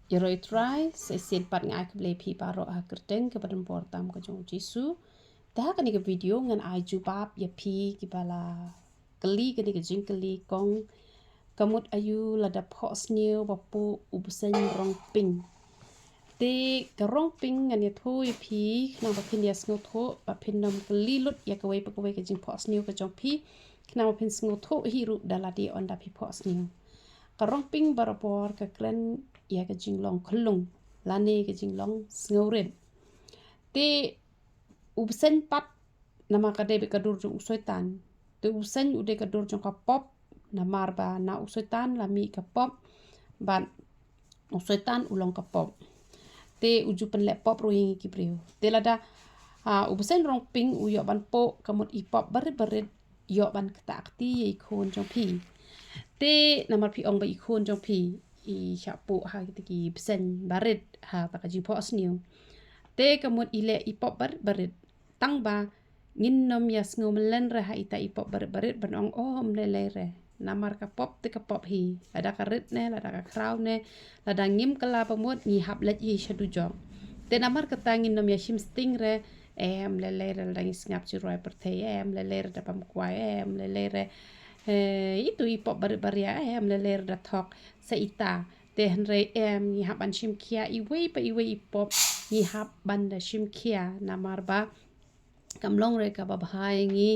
Yaroi try sesin pat ngai ke pi paro ha kerteng ke badan portam ke jong jisu. Dah kan ke video ngan ai jubab ya pi ki bala keli ke ke jing keli kong kamut ayu lada phohsniew bapu ubsen rong ping. Te ke rong ping ngan ya thui pi nang bapin ya sngo tho bapin nom keli lut ya ke wei ke jing phohsniew ke jong pi nang bapin sngo tho hiru daladi on da pi phohsniew. Karong ping barapor ke klen ya ke jinglong khulung lane ke jinglong sngoren te ubsen pat nama kade be kadur jong usoitan te ubsen ude kadur jong kapop namar ba na usoitan lami kapop ban usoitan ulong kapop te uju pen lepop ruing ki priu te lada ubsen rong ping uyo ban po kamut ipop barit yo ban ktakti ye khon jong pi te namar pi ong ba ikhon jong pi I syapu ha ki bsen barit ha takaji phohsniew te kamut ile ipop barit tang ba ngin nom ya sngo melen re ha ita ipop barit ban ong om lele re namar ka pop te ka pop hi ada karit ne ada ka kraw ne ada ngim kala pamut ni hap let hi shadu jong te namar ka tangin nom ya shim sting re lele re dang ngap ci roi perthe lele re da pam kwai lele re itu ipop baria leler da thok sa ita te henre ni haban shim kia iwe ipop ni hab ban da shim kia namar ba kamlong re ka ba bhai ngi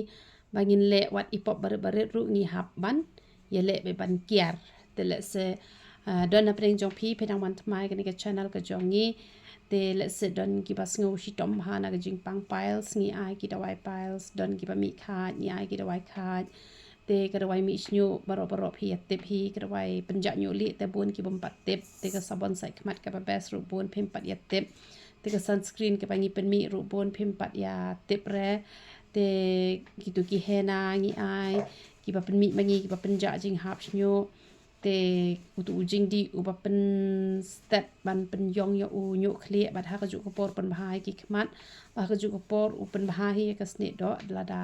bangin le wat ipop barit ru ni hab ban ye le be ban kiar te le se don na preng jong pi pedang wan tmai ke ni ke channel ke jong ngi te le se don ki bas ngo shi tom ha na ke jing pang piles ngi ai ki da wai piles don ki ba mi kha ni ai ki da wai kha te kadawai mi snyu baro phi tip hi kadawai penjak nyu li te bun ki bompat tip te ka sabon sai khmat ka ba best ru bun phim pat ya tip te ka sunscreen ke bangi pen mi ru bun phim pat ya tip re te gitu ki hena ngi ai ki ba pen mi bangi ki ba penjak jing hap snyu te utu ujing di uba pen step ban pen yong ya u nyu khli bat ha ka ju ko por pen bahai ki khmat ba ka ju ko por u pen bahai ka sne do lada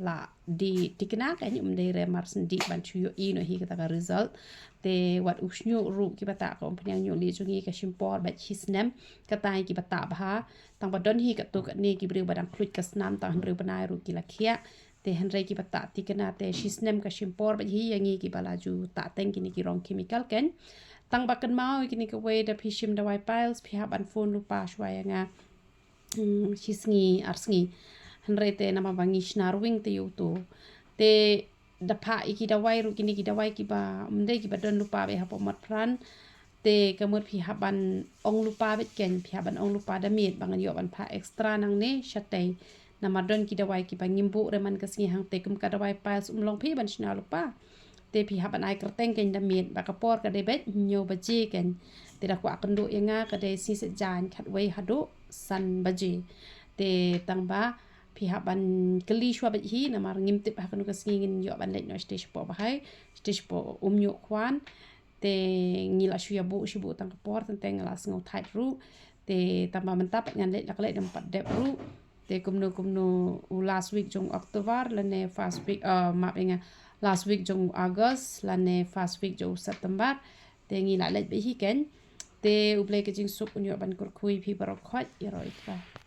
la di tikna ka nyum de re mar sendi ban chu yo i no hi ka ta result te wat usnyu ru ki bata ko pen nyu li jungi ka shimpor ba hisnem ka tai ki bata ba tang ba don hi ka tu ka ni ki briu badang khlut ka snam tang riu banai ru ki la khia te henre ki bata tikena te shisnem ka shimpor ba hi yangi ki balaju ta teng ki ni ki rong chemical ken tang ba kan mau ki ni ka we da phishim da wai piles phi haban phone lupa shwaya nga shisngi arsngi henre te nama bangi snarwing te yutu te da pha iki da wai ru ki ni ki da wai ki ba mde ki ba don lupa be ha pomat pran te kamut phi haban ong lupa bet ken phi haban ong lupa da mit bangan yo ban pha extra nang ne shatei namadon ki dawai ki bangimbu reman kasngi hang tekum ka dawai pals umlong phi ban shna lupa te phi haban ai kerteng ken da mit ba ka por ka de bet nyo baji ken te da kwa kendo yanga ka de si se jan khat wei hadu san baji te tang ba phi haban keli shwa bet hi namar ngim tip ha kanu kasngi ngin yo ban let no stage po ba hai stage po nyo kwan te ngila shu ya bu shibu tang ka por teng la sngo thai ru te tamba mentap ngan let lak let dam pat dep ru te kumno last week jong October lane first week map inga last week jong August lane first week jong September te ngi la let be hi ken te uble ke jing sup unyo ban kur khui phi barok khot iroi ka